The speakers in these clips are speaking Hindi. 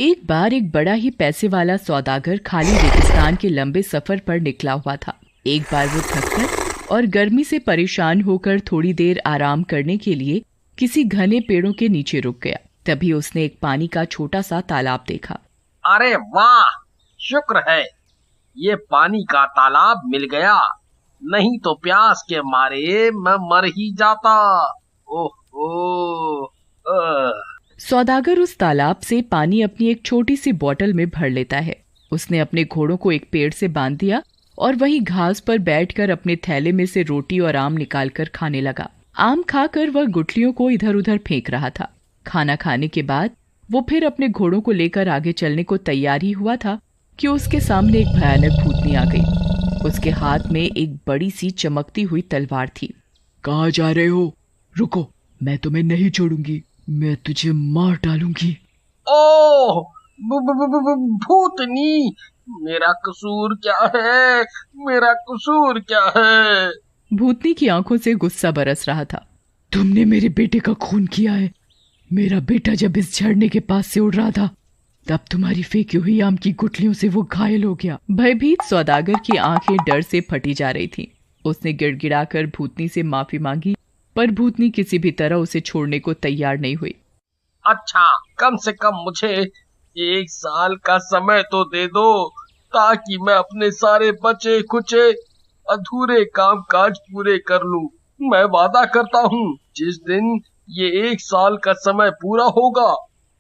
एक बार एक बड़ा ही पैसे वाला सौदागर खाली रेगिस्तान के लंबे सफर पर निकला हुआ था। एक बार वो थककर और गर्मी से परेशान होकर थोड़ी देर आराम करने के लिए किसी घने पेड़ों के नीचे रुक गया। तभी उसने एक पानी का छोटा सा तालाब देखा। अरे वाह, शुक्र है ये पानी का तालाब मिल गया, नहीं तो प्यास के मारे मैं मर ही जाता। ओह सौदागर उस तालाब से पानी अपनी एक छोटी सी बोतल में भर लेता है। उसने अपने घोड़ों को एक पेड़ से बांध दिया और वहीं घास पर बैठकर अपने थैले में से रोटी और आम निकालकर खाने लगा। आम खाकर वह गुठलियों को इधर उधर फेंक रहा था। खाना खाने के बाद वो फिर अपने घोड़ों को लेकर आगे चलने को तैयार ही हुआ था कि उसके सामने एक भयानक भूतनी आ गई। उसके हाथ में एक बड़ी सी चमकती हुई तलवार थी। कहाँ जा रहे हो? रुको, मैं तुम्हें नहीं छोड़ूंगी, मैं तुझे मार डालूंगी। ओह भूतनी, मेरा कसूर क्या है? मेरा कसूर क्या है? भूतनी की आंखों से गुस्सा बरस रहा था। तुमने मेरे बेटे का खून किया है। मेरा बेटा जब इस झरने के पास से उड़ रहा था तब तुम्हारी फेंकी हुई आम की गुठलियों से वो घायल हो गया। भयभीत सौदागर की आंखें डर से फटी जा रही थीं। उसने गिड़गिड़ाकर भूतनी से माफी मांगी, पर भूतनी किसी भी तरह उसे छोड़ने को तैयार नहीं हुई। अच्छा, कम से कम मुझे 1 साल का समय तो दे दो, ताकि मैं अपने सारे बचे खुचे अधूरे काम काज पूरे कर लूं। मैं वादा करता हूँ, जिस दिन ये 1 साल का समय पूरा होगा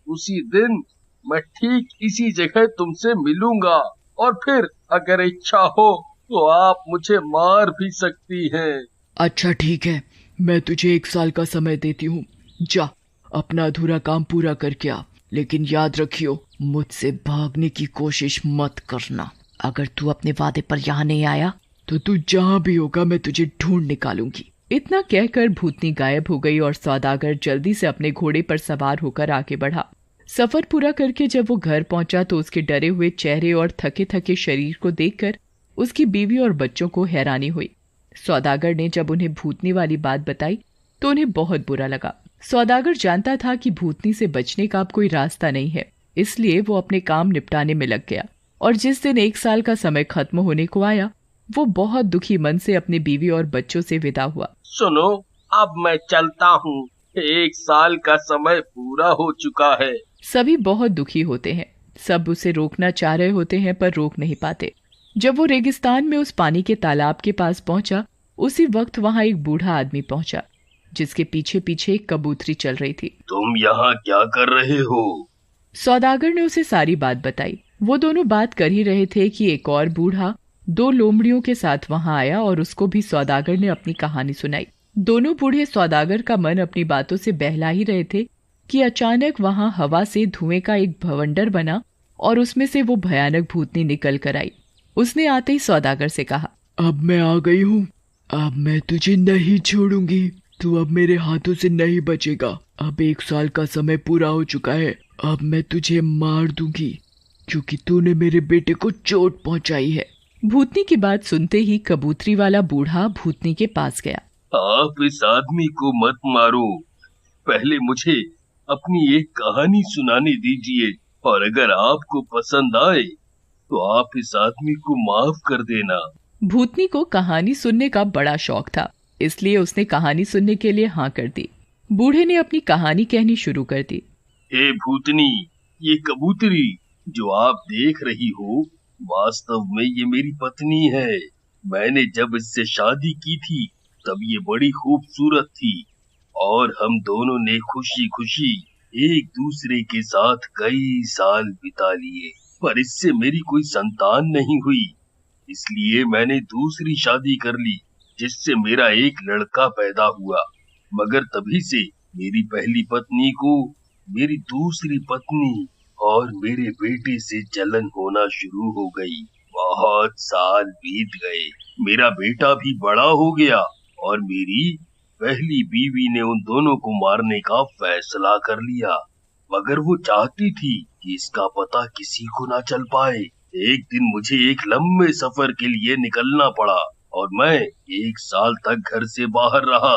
उसी दिन मैं ठीक इसी जगह तुमसे मिलूंगा, और फिर अगर इच्छा हो तो आप मुझे मार भी सकती हैं। अच्छा ठीक है, मैं तुझे 1 साल का समय देती हूँ। जा, अपना अधूरा काम पूरा करके आ, लेकिन याद रखियो, मुझसे भागने की कोशिश मत करना। अगर तू अपने वादे पर यहाँ नहीं आया तो तू जहाँ भी होगा मैं तुझे ढूंढ निकालूंगी। इतना कहकर भूतनी गायब हो गई और सौदागर जल्दी से अपने घोड़े पर सवार होकर आगे बढ़ा। सफर पूरा करके जब वो घर पहुंचा तो उसके डरे हुए चेहरे और थके थके शरीर को देखकर उसकी बीवी और बच्चों को हैरानी हुई। सौदागर ने जब उन्हें भूतनी वाली बात बताई तो उन्हें बहुत बुरा लगा। सौदागर जानता था कि भूतनी से बचने का अब कोई रास्ता नहीं है, इसलिए वो अपने काम निपटाने में लग गया। और जिस दिन 1 साल का समय खत्म होने को आया, वो बहुत दुखी मन से अपनी बीवी और बच्चों से विदा हुआ। सुनो, अब मैं चलता हूँ, 1 साल का समय पूरा हो चुका है। सभी बहुत दुखी होते हैं। सब उसे रोकना चाह रहे होते हैं पर रोक नहीं पाते। जब वो रेगिस्तान में उस पानी के तालाब के पास पहुंचा, उसी वक्त वहां एक बूढ़ा आदमी पहुंचा, जिसके पीछे पीछे एक कबूतरी चल रही थी। तुम यहाँ क्या कर रहे हो? सौदागर ने उसे सारी बात बताई। वो दोनों बात कर ही रहे थे कि एक और बूढ़ा 2 लोमड़ियों के साथ वहां आया और उसको भी सौदागर ने अपनी कहानी सुनाई। दोनों बूढ़े सौदागर का मन अपनी बातों से बहला ही रहे थे कि अचानक वहां हवा से धुएं का एक भवंडर बना और उसमें से वो भयानक भूतनी निकल कर आई। उसने आते ही सौदागर से कहा, अब मैं आ गई हूँ, अब मैं तुझे नहीं छोड़ूंगी। तू अब मेरे हाथों से नहीं बचेगा। अब 1 साल का समय पूरा हो चुका है। अब मैं तुझे मार दूंगी क्योंकि तूने मेरे बेटे को चोट पहुंचाई है। भूतनी की बात सुनते ही कबूतरी वाला बूढ़ा भूतनी के पास गया। आप इस आदमी को मत मारो, पहले मुझे अपनी एक कहानी सुनाने दीजिए, और अगर आपको पसंद आए तो आप इस आदमी को माफ कर देना। भूतनी को कहानी सुनने का बड़ा शौक था, इसलिए उसने कहानी सुनने के लिए हाँ कर दी। बूढ़े ने अपनी कहानी कहनी शुरू कर दी। हे भूतनी, ये कबूतरी जो आप देख रही हो, वास्तव में ये मेरी पत्नी है। मैंने जब इससे शादी की थी तब ये बड़ी खूबसूरत थी, और हम दोनों ने खुशी खुशी एक दूसरे के साथ कई साल बिता लिए, पर इससे मेरी कोई संतान नहीं हुई। इसलिए मैंने दूसरी शादी कर ली, जिससे मेरा एक लड़का पैदा हुआ। मगर तभी से मेरी पहली पत्नी को मेरी दूसरी पत्नी और मेरे बेटे से जलन होना शुरू हो गई। बहुत साल बीत गए, मेरा बेटा भी बड़ा हो गया और मेरी पहली बीवी ने उन दोनों को मारने का फैसला कर लिया। मगर वो चाहती थी कि इसका पता किसी को ना चल पाए। एक दिन मुझे एक लंबे सफर के लिए निकलना पड़ा और मैं 1 साल तक घर से बाहर रहा।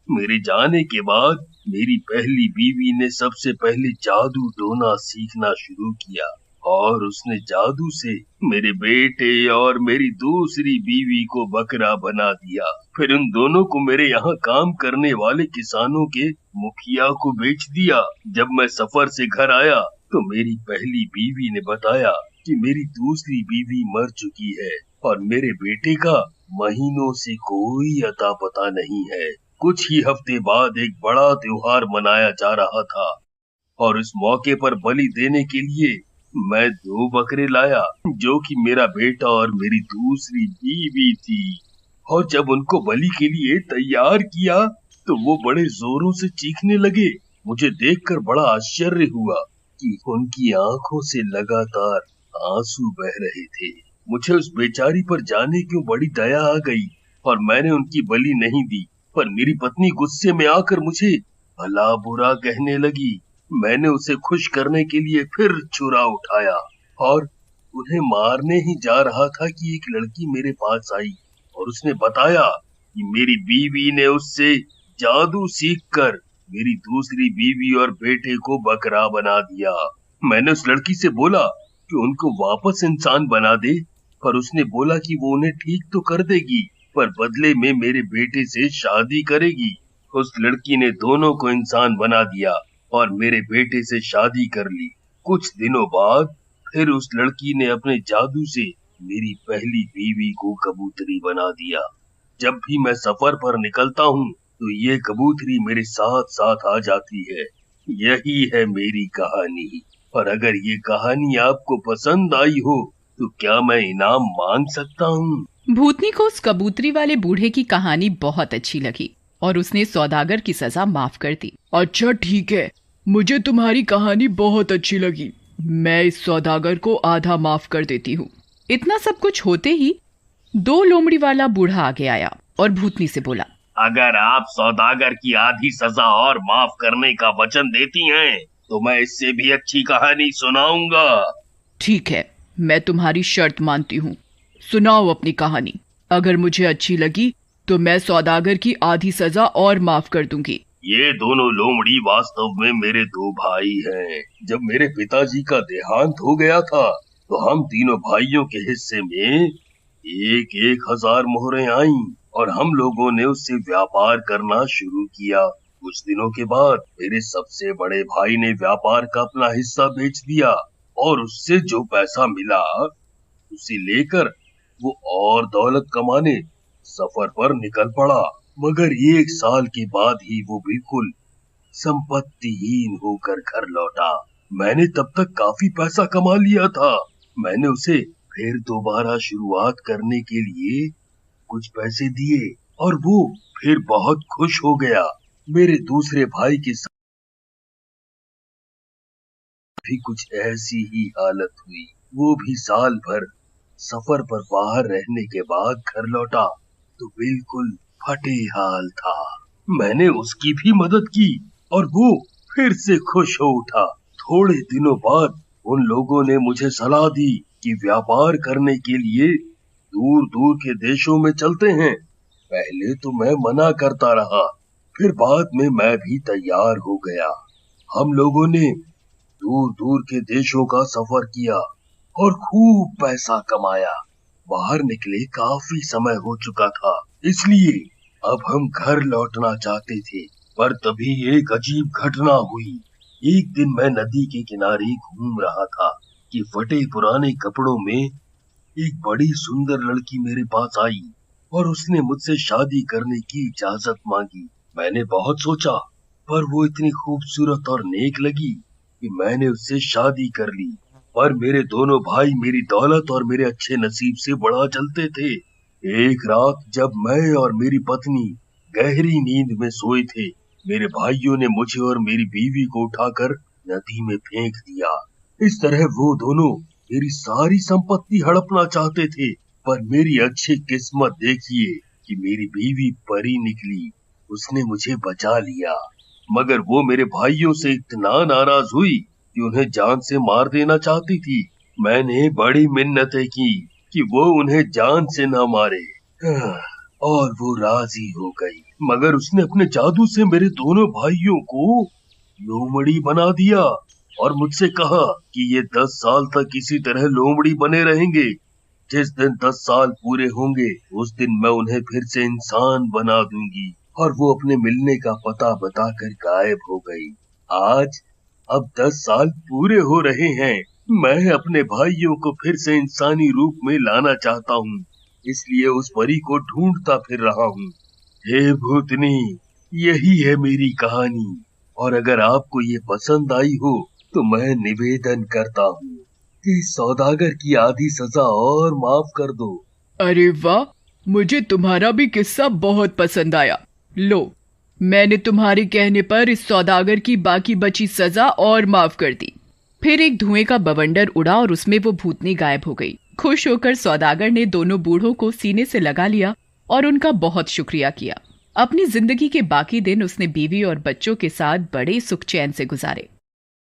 मेरे जाने के बाद मेरी पहली बीवी ने सबसे पहले जादू टोना सीखना शुरू किया और उसने जादू से मेरे बेटे और मेरी दूसरी बीवी को बकरा बना दिया। फिर उन दोनों को मेरे यहाँ काम करने वाले किसानों के मुखिया को बेच दिया। जब मैं सफर से घर आया तो मेरी पहली बीवी ने बताया कि मेरी दूसरी बीवी मर चुकी है और मेरे बेटे का महीनों से कोई अता पता नहीं है। कुछ ही हफ्ते बाद एक बड़ा त्योहार मनाया जा रहा था और इस मौके पर बलि देने के लिए मैं 2 बकरे लाया जो कि मेरा बेटा और मेरी दूसरी बीवी थी। और जब उनको बलि के लिए तैयार किया तो वो बड़े जोरों से चीखने लगे। मुझे देखकर बड़ा आश्चर्य हुआ कि उनकी आंखों से लगातार आंसू बह रहे थे। मुझे उस बेचारी पर जाने क्यों बड़ी दया आ गई और मैंने उनकी बलि नहीं दी। पर मेरी पत्नी गुस्से में आकर मुझे भला बुरा कहने लगी। मैंने उसे खुश करने के लिए फिर छुरा उठाया और उन्हें मारने ही जा रहा था कि एक लड़की मेरे पास आई और उसने बताया कि मेरी बीवी ने उससे जादू सीखकर मेरी दूसरी बीवी और बेटे को बकरा बना दिया। मैंने उस लड़की से बोला कि उनको वापस इंसान बना दे, पर उसने बोला कि वो उन्हें ठीक तो कर देगी पर बदले में मेरे बेटे से शादी करेगी। उस लड़की ने दोनों को इंसान बना दिया और मेरे बेटे से शादी कर ली। कुछ दिनों बाद फिर उस लड़की ने अपने जादू से मेरी पहली बीवी को कबूतरी बना दिया। जब भी मैं सफर पर निकलता हूँ तो ये कबूतरी मेरे साथ साथ आ जाती है। यही है मेरी कहानी। और अगर ये कहानी आपको पसंद आई हो तो क्या मैं इनाम मांग सकता हूँ? भूतनी को उस कबूतरी वाले बूढ़े की कहानी बहुत अच्छी लगी और उसने सौदागर की सजा माफ कर दी। अच्छा ठीक है, मुझे तुम्हारी कहानी बहुत अच्छी लगी। मैं इस सौदागर को आधा माफ कर देती हूँ। इतना सब कुछ होते ही 2 लोमड़ी वाला बूढ़ा आगे आया और भूतनी से बोला, अगर आप सौदागर की आधी सजा और माफ करने का वचन देती हैं तो मैं इससे भी अच्छी कहानी सुनाऊंगा। ठीक है, मैं तुम्हारी शर्त मानती हूँ। सुनाओ अपनी कहानी। अगर मुझे अच्छी लगी तो मैं सौदागर की आधी सजा और माफ कर दूंगी। ये दोनों लोमड़ी वास्तव में मेरे 2 भाई हैं। जब मेरे पिताजी का देहांत हो गया था तो हम तीनों भाइयों के हिस्से में 1,000 मोहरें आईं और हम लोगों ने उससे व्यापार करना शुरू किया। कुछ दिनों के बाद मेरे सबसे बड़े भाई ने व्यापार का अपना हिस्सा बेच दिया और उससे जो पैसा मिला उसे लेकर वो और दौलत कमाने सफर पर निकल पड़ा। मगर 1 साल के बाद ही वो बिल्कुल संपत्तिहीन होकर घर लौटा। मैंने तब तक काफी पैसा कमा लिया था। मैंने उसे फिर दोबारा शुरुआत करने के लिए कुछ पैसे दिए और वो फिर बहुत खुश हो गया। मेरे दूसरे भाई के साथ भी कुछ ऐसी ही हालत हुई। वो भी साल भर सफर पर बाहर रहने के बाद घर लौटा तो बिल्कुल फटे हाल था। मैंने उसकी भी मदद की और वो फिर से खुश हो उठा। थोड़े दिनों बाद उन लोगों ने मुझे सलाह दी कि व्यापार करने के लिए दूर दूर के देशों में चलते हैं। पहले तो मैं मना करता रहा, फिर बाद में मैं भी तैयार हो गया। हम लोगों ने दूर दूर के देशों का सफर किया और खूब पैसा कमाया। बाहर निकले काफी समय हो चुका था, इसलिए अब हम घर लौटना चाहते थे। पर तभी एक अजीब घटना हुई। एक दिन मैं नदी के किनारे घूम रहा था कि फटे पुराने कपड़ों में एक बड़ी सुंदर लड़की मेरे पास आई और उसने मुझसे शादी करने की इजाजत मांगी। मैंने बहुत सोचा, पर वो इतनी खूबसूरत और नेक लगी कि मैंने उससे शादी कर ली। पर मेरे दोनों भाई मेरी दौलत और मेरे अच्छे नसीब से बड़ा जलते थे। एक रात जब मैं और मेरी पत्नी गहरी नींद में सोए थे, मेरे भाइयों ने मुझे और मेरी बीवी को उठाकर नदी में फेंक दिया। इस तरह वो दोनों मेरी सारी संपत्ति हड़पना चाहते थे। पर मेरी अच्छी किस्मत देखिए कि मेरी बीवी परी निकली, उसने मुझे बचा लिया। मगर वो मेरे भाइयों से इतना नाराज हुई कि उन्हें जान से मार देना चाहती थी। मैंने बड़ी मिन्नतें की कि वो उन्हें जान से न मारे और वो राजी हो गई, मगर उसने अपने जादू से मेरे दोनों भाइयों को लोमड़ी बना दिया और मुझसे कहा कि ये 10 साल तक इसी तरह लोमड़ी बने रहेंगे। जिस दिन 10 साल पूरे होंगे उस दिन मैं उन्हें फिर से इंसान बना दूंगी। और वो अपने मिलने का पता बताकर गायब हो गई। आज अब 10 साल पूरे हो रहे हैं। मैं अपने भाइयों को फिर से इंसानी रूप में लाना चाहता हूँ, इसलिए उस परी को ढूंढता फिर रहा हूँ। हे भूतनी, यही है मेरी कहानी, और अगर आपको ये पसंद आई हो तो मैं निवेदन करता हूँ कि सौदागर की आधी सजा और माफ कर दो। अरे वाह, मुझे तुम्हारा भी किस्सा बहुत पसंद आया। लो, मैंने तुम्हारे कहने पर इस सौदागर की बाकी बची सजा और माफ कर दी। फिर एक धुएं का बवंडर उड़ा और उसमें वो भूतनी गायब हो गई। खुश होकर सौदागर ने दोनों बूढ़ों को सीने से लगा लिया और उनका बहुत शुक्रिया किया। अपनी जिंदगी के बाकी दिन उसने बीवी और बच्चों के साथ बड़े सुख चैन से गुजारे।